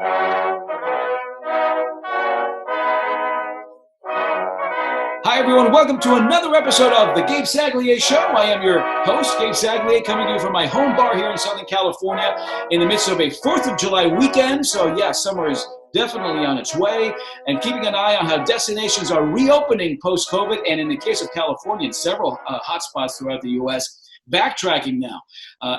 Hi, everyone. Welcome to another episode of the Gabe Saglie Show. I am your host, Gabe Saglie, coming to you from my home bar here in Southern California in the midst of a 4th of July weekend. So, yeah, summer is definitely on its way, and keeping an eye on how destinations are reopening post-COVID, and in the case of California, in several hotspots throughout the U.S., backtracking now,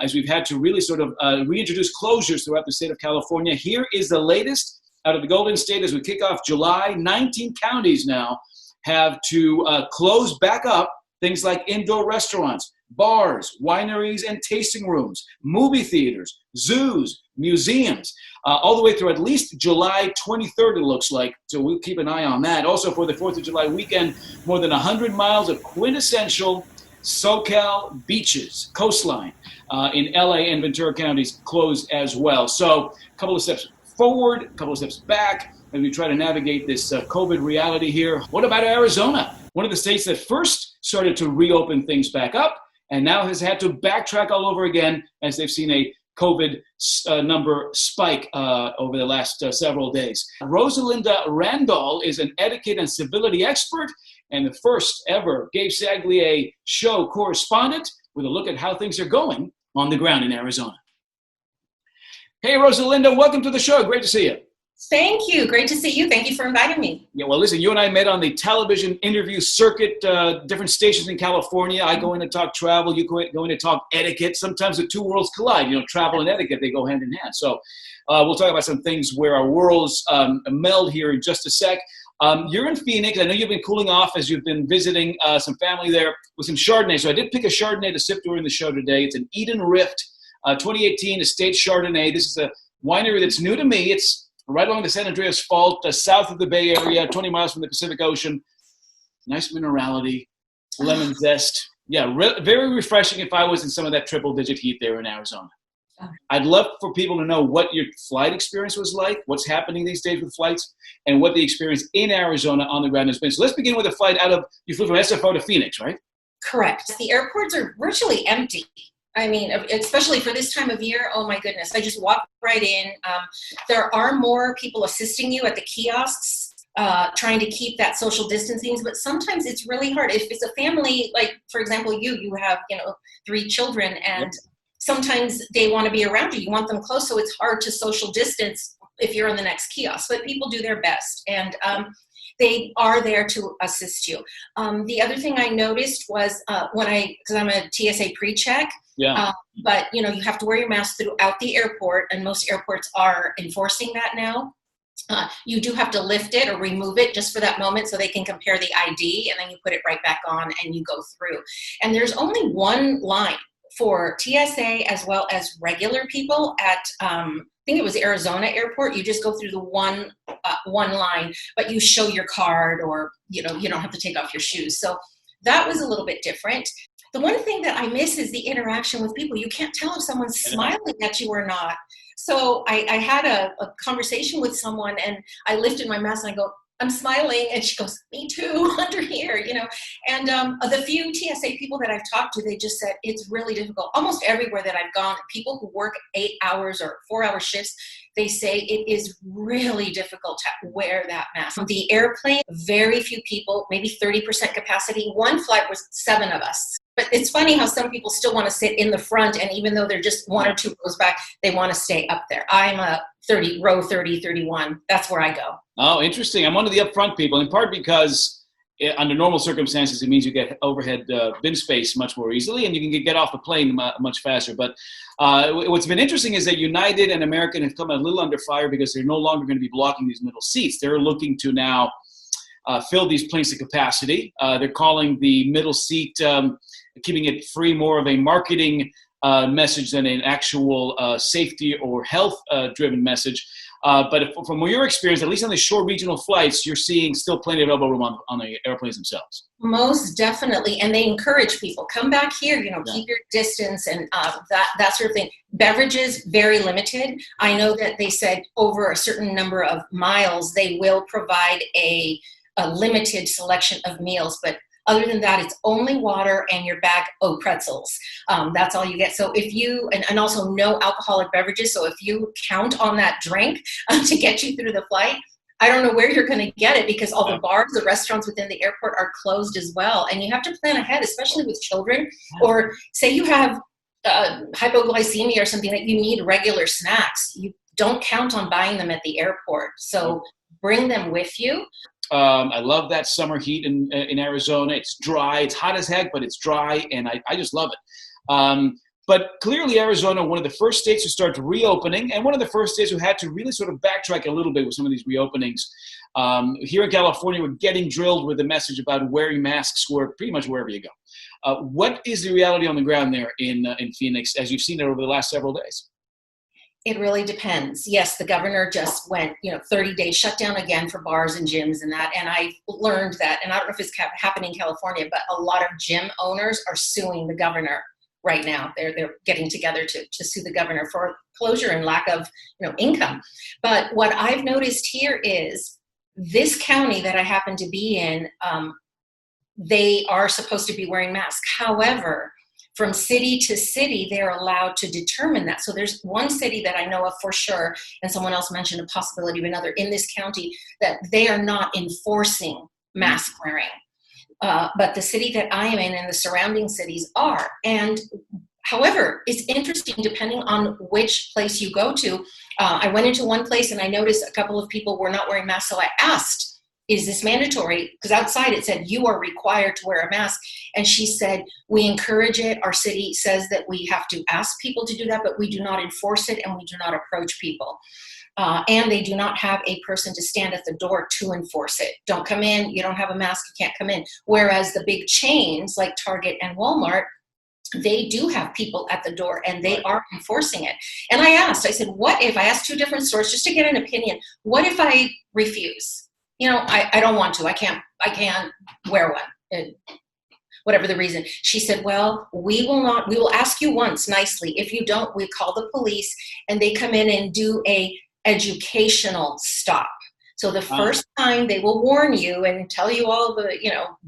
as we've had to really sort of reintroduce closures throughout the state of California. Here is the latest out of the Golden State as we kick off July. 19 counties now have to close back up things like indoor restaurants, bars, wineries, and tasting rooms, movie theaters, zoos, museums, all the way through at least July 23rd, it looks like. So we'll keep an eye on that. Also for the 4th of July weekend, more than 100 miles of quintessential SoCal beaches, coastline in LA and Ventura counties closed as well. So a couple of steps forward, a couple of steps back, as we try to navigate this COVID reality here. What about Arizona? One of the states that first started to reopen things back up and now has had to backtrack all over again as they've seen a COVID number spike over the last several days. Rosalinda Randall is an etiquette and civility expert and the first ever Gabe Saglie Show correspondent with a look at how things are going on the ground in Arizona. Hey, Rosalinda, welcome to the show. Great to see you. Thank you. Great to see you. Thank you for inviting me. Yeah, well, listen, you and I met on the television interview circuit, different stations in California. I go in to talk travel. You go in to talk etiquette. Sometimes the two worlds collide. You know, travel and etiquette, they go hand in hand. So we'll talk about some things where our worlds meld here in just a sec. You're in Phoenix. I know you've been cooling off as you've been visiting some family there with some Chardonnay. So I did pick a Chardonnay to sip during the show today. It's an Eden Rift 2018 Estate Chardonnay. This is a winery that's new to me. It's right along the San Andreas Fault, south of the Bay Area, 20 miles from the Pacific Ocean. Nice minerality, lemon zest. Yeah, very refreshing if I was in some of that triple-digit heat there in Arizona. I'd love for people to know what your flight experience was like, what's happening these days with flights, and what the experience in Arizona on the ground has been. So let's begin with a flight you flew from SFO to Phoenix, right? Correct. The airports are virtually empty. I mean, especially for this time of year, oh my goodness, I just walked right in. There are more people assisting you at the kiosks, trying to keep that social distancing, but sometimes it's really hard. If it's a family, like, for example, you have, 3 children, and sometimes they want to be around you. You want them close, so it's hard to social distance if you're in the next kiosk, but people do their best. And they are there to assist you. The other thing I noticed was because I'm a TSA pre-check, but you have to wear your mask throughout the airport, and most airports are enforcing that now. You do have to lift it or remove it just for that moment so they can compare the ID, and then you put it right back on and you go through. And there's only one line for TSA as well as regular people at I think it was Arizona Airport. You just go through the one line, but you show your card, or you don't have to take off your shoes. So that was a little bit different. The one thing that I miss is the interaction with people. You can't tell if someone's smiling at you or not. So I had a conversation with someone, and I lifted my mask and I go, I'm smiling, and she goes, me too, under here, And the few TSA people that I've talked to, they just said it's really difficult. Almost everywhere that I've gone, people who work 8 hours or 4-hour shifts, they say it is really difficult to wear that mask. On the airplane, very few people, maybe 30% capacity. One flight was 7 of us. But it's funny how some people still want to sit in the front, and even though they're just 1 or 2 rows back, they want to stay up there. I'm a row 30, 31. That's where I go. Oh, interesting. I'm one of the upfront people, in part because under normal circumstances, it means you get overhead bin space much more easily, and you can get off the plane much faster. But what's been interesting is that United and American have come a little under fire because they're no longer going to be blocking these middle seats. They're looking to now fill these planes to capacity. They're calling the middle seat, keeping it free, more of a marketing message than an actual safety or health-driven message. But from your experience, at least on the short regional flights, you're seeing still plenty of elbow room on the airplanes themselves. Most definitely. And they encourage people, come back here, keep your distance and that sort of thing. Beverages, very limited. I know that they said over a certain number of miles, they will provide a limited selection of meals, but Other than that, it's only water and your bag of pretzels. That's all you get. So if you, and also no alcoholic beverages. So if you count on that drink to get you through the flight, I don't know where you're going to get it, because all the bars, the restaurants within the airport are closed as well. And you have to plan ahead, especially with children, or say you have hypoglycemia or something that you need regular snacks. You don't count on buying them at the airport. So bring them with you. I love that summer heat in Arizona. It's dry. It's hot as heck, but it's dry, and I just love it. But clearly Arizona, one of the first states to start reopening, and one of the first states who had to really sort of backtrack a little bit with some of these reopenings. Here in California, we're getting drilled with the message about wearing masks pretty much wherever you go. What is the reality on the ground there in Phoenix, as you've seen it over the last several days? It really depends. Yes, the governor just went, 30-day shutdown again for bars and gyms and that. And I learned that, and I don't know if it's happening in California, but a lot of gym owners are suing the governor right now. They're getting together to sue the governor for closure and lack of, income. But what I've noticed here is this county that I happen to be in, they are supposed to be wearing masks. However, from city to city, they're allowed to determine that. So there's one city that I know of for sure, and someone else mentioned a possibility of another in this county, that they are not enforcing mask wearing. But the city that I am in and the surrounding cities are. And however, it's interesting depending on which place you go to. I went into one place and I noticed a couple of people were not wearing masks. So I asked, is this mandatory? Because outside it said, you are required to wear a mask. And she said, we encourage it. Our city says that we have to ask people to do that, but we do not enforce it and we do not approach people. And they do not have a person to stand at the door to enforce it. Don't come in. You don't have a mask. You can't come in. Whereas the big chains like Target and Walmart, they do have people at the door and they are enforcing it. And I said, what if I asked two different stores just to get an opinion? What if I refuse? I don't want to. I can't wear one. Whatever the reason. She said, well, we will ask you once nicely. If you don't, we call the police and they come in and do a educational stop. So the first time they will warn you and tell you all the,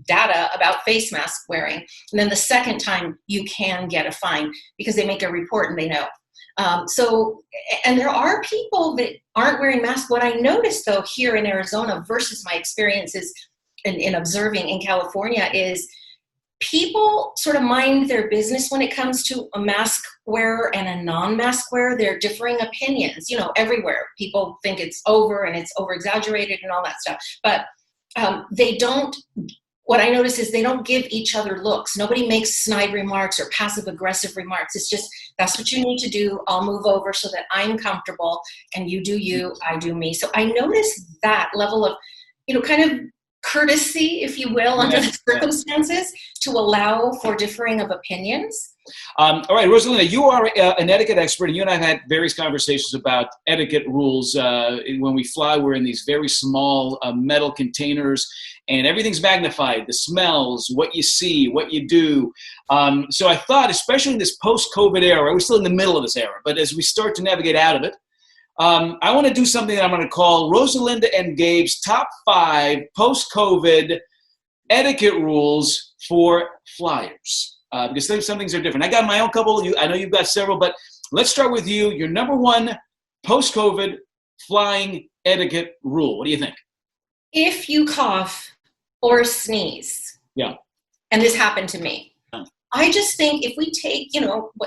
data about face mask wearing. And then the second time you can get a fine because they make a report and they know. And there are people that aren't wearing masks. What I noticed though here in Arizona versus my experiences in observing in California is people sort of mind their business when it comes to a mask wearer and a non-mask wearer. There are differing opinions, everywhere. People think it's over and it's over-exaggerated and all that stuff. But what I notice is they don't give each other looks. Nobody makes snide remarks or passive-aggressive remarks. It's just, that's what you need to do. I'll move over so that I'm comfortable and you do you, I do me. So I noticed that level of, kind of courtesy, if you will, under the circumstances to allow for differing of opinions. All right, Rosalinda, you are an etiquette expert, and you and I have had various conversations about etiquette rules. When we fly, we're in these very small metal containers, and everything's magnified, the smells, what you see, what you do. So I thought, especially in this post-COVID era, we're still in the middle of this era, but as we start to navigate out of it, I want to do something that I'm going to call Rosalinda and Gabe's top 5 post-COVID etiquette rules for flyers. Because some things are different. I got my own couple. I know you've got several, but let's start with you. Your number 1 post-COVID flying etiquette rule. What do you think? If you cough or sneeze, and this happened to me, I just think if we take,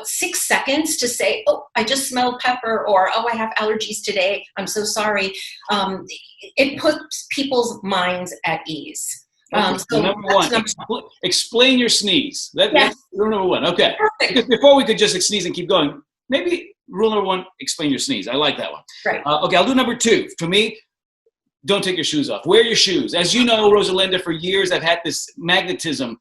6 seconds to say, oh, I just smelled pepper, or, oh, I have allergies today, I'm so sorry, it puts people's minds at ease. So number 1, explain your sneeze. That's rule number 1. Okay. Perfect. Because before we could just sneeze and keep going, maybe rule number 1, explain your sneeze. I like that one. Right. Okay, I'll do number 2. For me, don't take your shoes off. Wear your shoes. As you know, Rosalinda, for years I've had this magnetism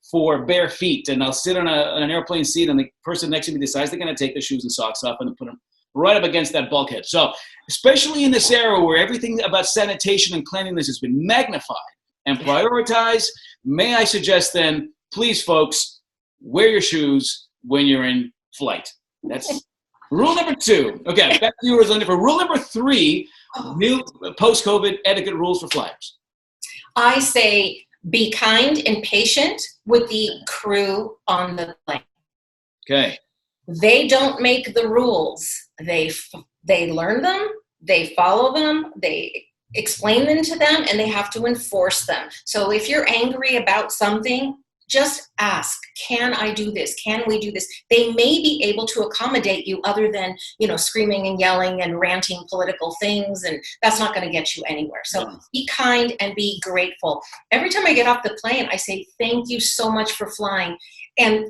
for bare feet, and I'll sit on an airplane seat and the person next to me decides they're going to take their shoes and socks off and put them right up against that bulkhead. So especially in this era where everything about sanitation and cleanliness has been magnified and prioritized, may I suggest then, please folks, wear your shoes when you're in flight. That's rule number 2. Okay, back to you, Rosalinda, for rule number 3, new post-COVID etiquette rules for flyers. I say Be kind and patient with the crew on the plane. Okay. They don't make the rules. They learn them, they follow them, they explain them to them, and they have to enforce them. So if you're angry about something, just ask, can I do this? Can we do this? They may be able to accommodate you other than, screaming and yelling and ranting political things, and that's not going to get you anywhere. So be kind and be grateful. Every time I get off the plane, I say, thank you so much for flying. And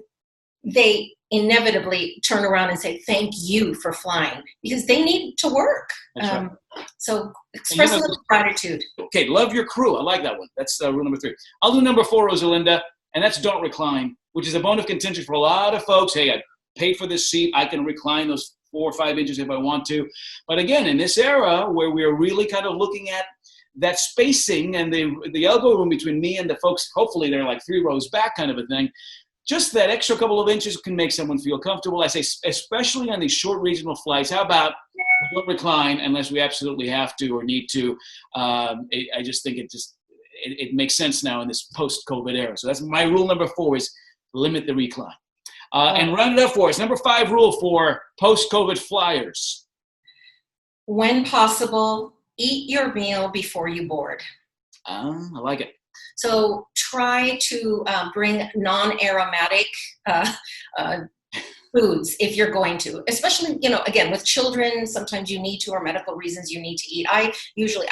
they inevitably turn around and say, thank you for flying, because they need to work. Right. So express a little gratitude. Okay, love your crew. I like that one. That's rule number 3. I'll do number 4, Rosalinda. And that's don't recline, which is a bone of contention for a lot of folks. Hey, I paid for this seat. I can recline those 4 or 5 inches if I want to. But again, in this era where we're really kind of looking at that spacing and the elbow room between me and the folks, hopefully they're like 3 rows back kind of a thing, just that extra couple of inches can make someone feel comfortable. I say, especially on these short regional flights, how about don't recline unless we absolutely have to or need to. I just think it makes sense now in this post-COVID era. So that's my rule number 4 is limit the recline. And round it up for us. Number 5 rule for post-COVID flyers. When possible, eat your meal before you board. I like it. So try to bring non-aromatic foods if you're going to, especially, again, with children, sometimes you need to, or medical reasons you need to eat. I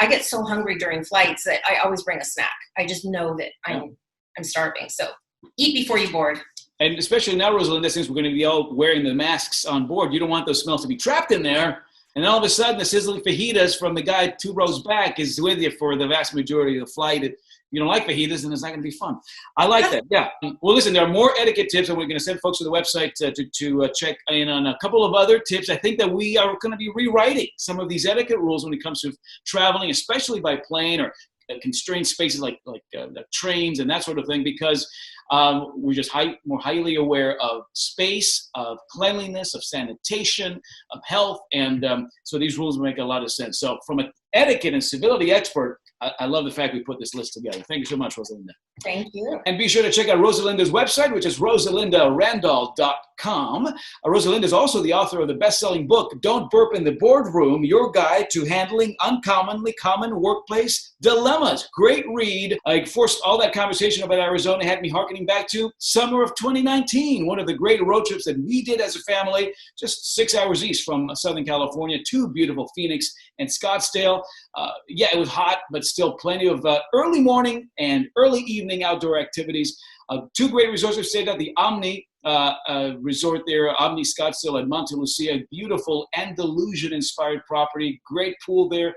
get so hungry during flights that I always bring a snack. I just know that I'm starving. So eat before you board. And especially now, Rosalinda, since we're going to be all wearing the masks on board, you don't want those smells to be trapped in there. And all of a sudden, the sizzling fajitas from the guy 2 rows back is with you for the vast majority of the flight. You don't like fajitas, and it's not going to be fun. I like that. Yeah. Well, listen, there are more etiquette tips, and we're going to send folks to the website to check in on a couple of other tips. I think that we are going to be rewriting some of these etiquette rules when it comes to traveling, especially by plane or constrained spaces like trains and that sort of thing, because we're just more highly aware of space, of cleanliness, of sanitation, of health, and so these rules make a lot of sense. So from an etiquette and civility expert, I love the fact we put this list together. Thank you so much, Rosalinda. Thank you. And be sure to check out Rosalinda's website, which is rosalindarandall.com. Rosalinda is also the author of the best-selling book, Don't Burp in the Boardroom, Your Guide to Handling Uncommonly Common Workplace Dilemmas. Great read. I forced all that conversation about Arizona, had me hearkening back to summer of 2019, one of the great road trips that we did as a family, just 6 hours east from Southern California to beautiful Phoenix and Scottsdale. It was hot, but still plenty of early morning and early evening outdoor activities. 2 great resorts we've stayed at, the Omni resort there, Omni Scottsdale at Monte Lucia, beautiful Andalusian-inspired property, great pool there,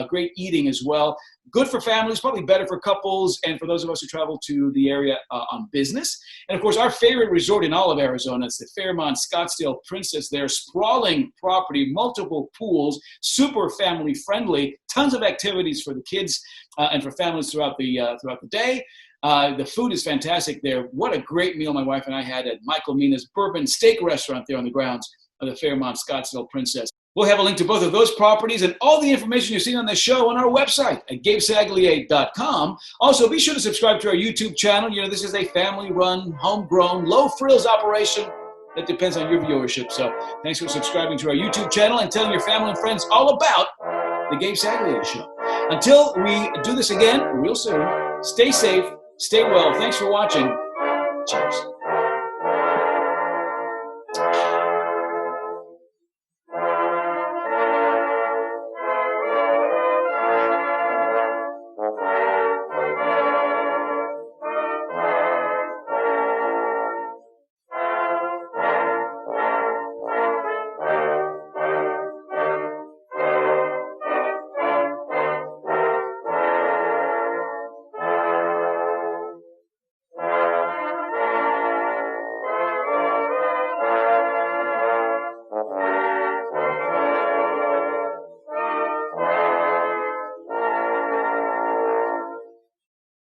great eating as well. Good for families, probably better for couples, and for those of us who travel to the area on business. And of course, our favorite resort in all of Arizona is the Fairmont Scottsdale Princess there, sprawling property, multiple pools, super family friendly, tons of activities for the kids and for families throughout the day. The food is fantastic there. What a great meal my wife and I had at Michael Mina's Bourbon Steak Restaurant there on the grounds of the Fairmont Scottsdale Princess. We'll have a link to both of those properties and all the information you've seen on this show on our website at gabesaglier.com. Also, be sure to subscribe to our YouTube channel. This is a family-run, homegrown, low-frills operation that depends on your viewership. So thanks for subscribing to our YouTube channel and telling your family and friends all about the Gabe Saglie Show. Until we do this again real soon, stay safe, stay well. Thanks for watching. Cheers.